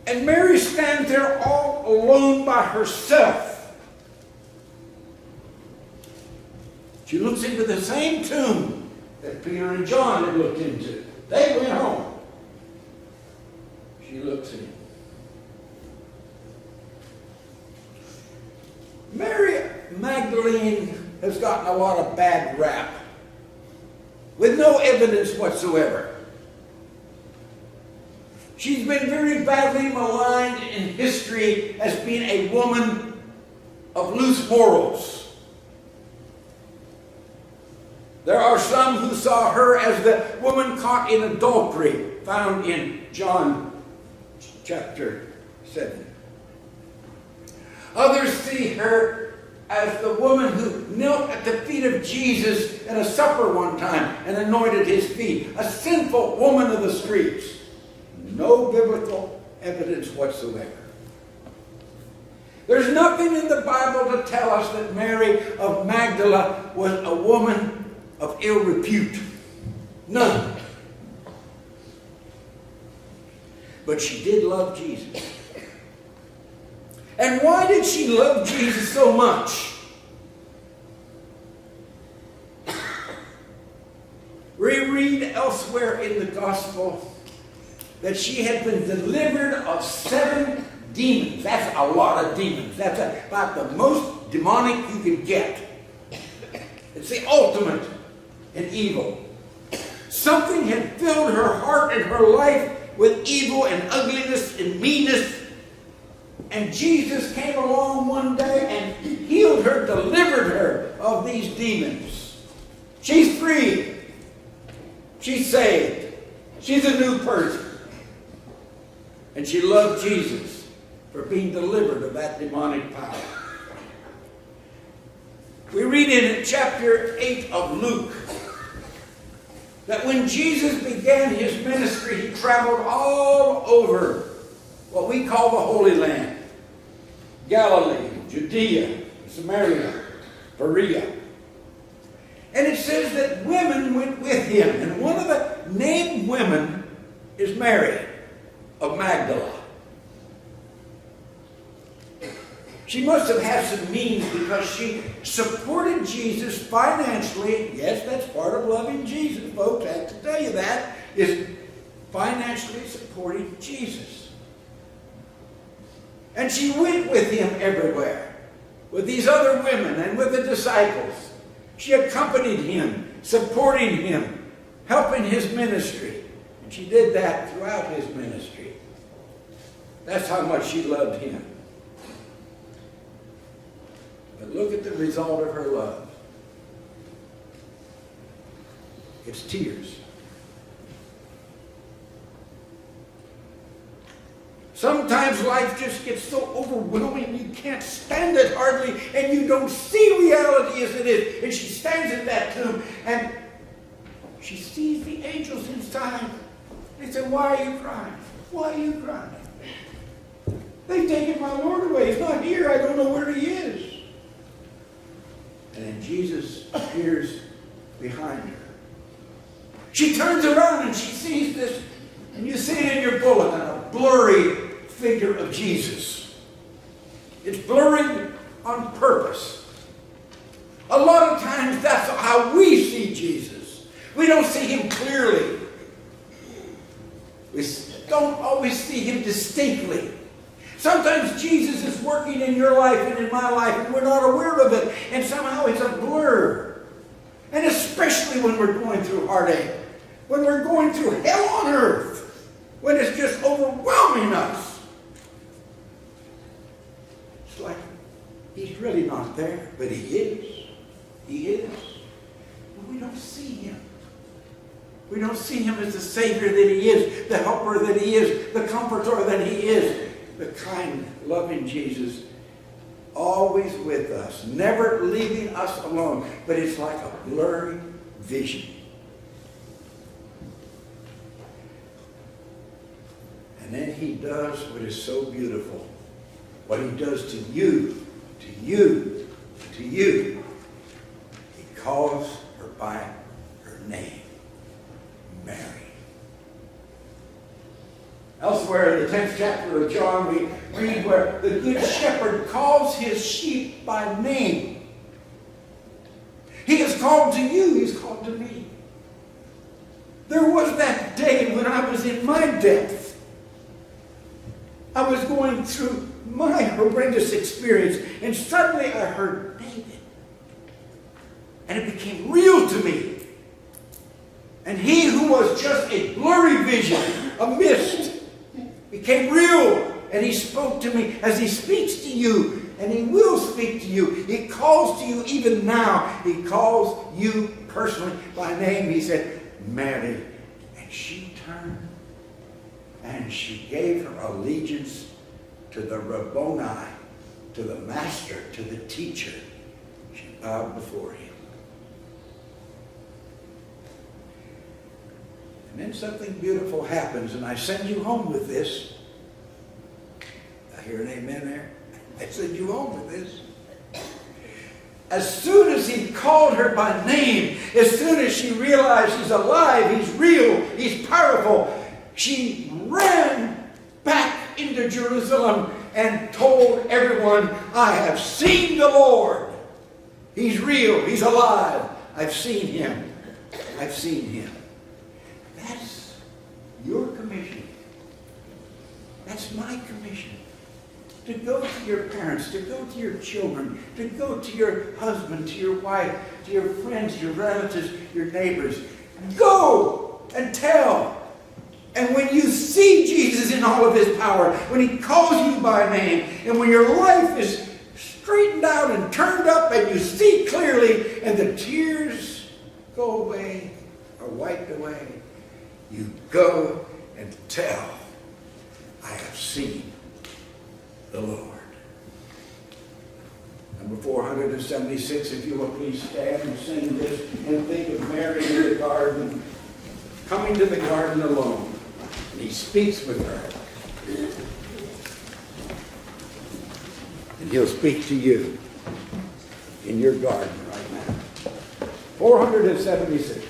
And Mary stands there all alone by herself. She looks into the same tomb that Peter and John had looked into. They went home. She looks in. Mary Magdalene has gotten a lot of bad rap with no evidence whatsoever. She's been very badly maligned in history as being a woman of loose morals. There are some who saw her as the woman caught in adultery, found in John chapter 7. Others see her as the woman who knelt at the feet of Jesus at a supper one time and anointed his feet. A sinful woman of the streets. No biblical evidence whatsoever. There's nothing in the Bible to tell us that Mary of Magdala was a woman of ill repute. None. But she did love Jesus. And why did she love Jesus so much? We read elsewhere in the gospel that she had been delivered of 7 demons. That's a lot of demons. That's about the most demonic you can get. It's the ultimate in evil. Something had filled her heart and her life with evil and ugliness and meanness. And Jesus came along one day and healed her, delivered her of these demons. She's free. She's saved. She's a new person. And she loved Jesus for being delivered of that demonic power. We read in chapter 8 of Luke that when Jesus began his ministry, he traveled all over what we call the Holy Land. Galilee, Judea, Samaria, Perea. And it says that women went with him. And one of the named women is Mary of Magdala. She must have had some means because she supported Jesus financially. Yes, that's part of loving Jesus, folks. I have to tell you that, is financially supporting Jesus. And she went with him everywhere, with these other women and with the disciples. She accompanied him, supporting him, helping his ministry. And she did that throughout his ministry. That's how much she loved him. But look at the result of her love. It's tears. Sometimes life just gets so overwhelming you can't stand it hardly, and you don't see reality as it is. And she stands in that tomb and she sees the angels inside. They say, "Why are you crying? Why are you crying? They've taken my Lord away. He's not here. I don't know where he is." And then Jesus appears behind her. She turns around and she sees this, and you see it in your bulletin, a blurry figure of Jesus. It's blurry on purpose. A lot of times that's how we see Jesus. We don't see him clearly. We don't always see him distinctly. Sometimes Jesus is working in your life and in my life and we're not aware of it. And somehow it's a blur. And especially when we're going through heartache. When we're going through hell on earth. When it's just overwhelming us. It's like he's really not there. But he is. He is. But we don't see him. We don't see him as the Savior that he is. The helper that he is. The comforter that he is. The kind, loving Jesus, always with us, never leaving us alone. But it's like a blurry vision. And then he does what is so beautiful. What he does to you, to you, to you. He calls her by her name, Mary. Elsewhere elsewhere in the 10th chapter of John, we read where the good shepherd calls his sheep by name. He is called to you. He's called to me. There was that day when I was in my depth. I was going through my horrendous experience, and suddenly I heard David. And it became real to me. And he who was just a blurry vision, a mist, became real. And he spoke to me as he speaks to you. And he will speak to you. He calls to you even now. He calls you personally by name. He said, Mary. And she turned and she gave her allegiance to the Rabboni, to the master, to the teacher. She bowed before him. And then something beautiful happens, and I send you home with this. I hear an amen there. I send you home with this. As soon as he called her by name, as soon as she realized he's alive, he's real, he's powerful, she ran back into Jerusalem and told everyone, I have seen the Lord. He's real, he's alive. I've seen him. I've seen him. That's your commission. That's my commission. To go to your parents, to go to your children, to go to your husband, to your wife, to your friends, your relatives, your neighbors. Go and tell. And when you see Jesus in all of his power, when he calls you by name, and when your life is straightened out and turned up and you see clearly and the tears go away or wiped away, you go and tell, I have seen the Lord. Number 476, if you will please stand and sing this and think of Mary in the garden, coming to the garden alone. And he speaks with her. And he'll speak to you in your garden right now. 476.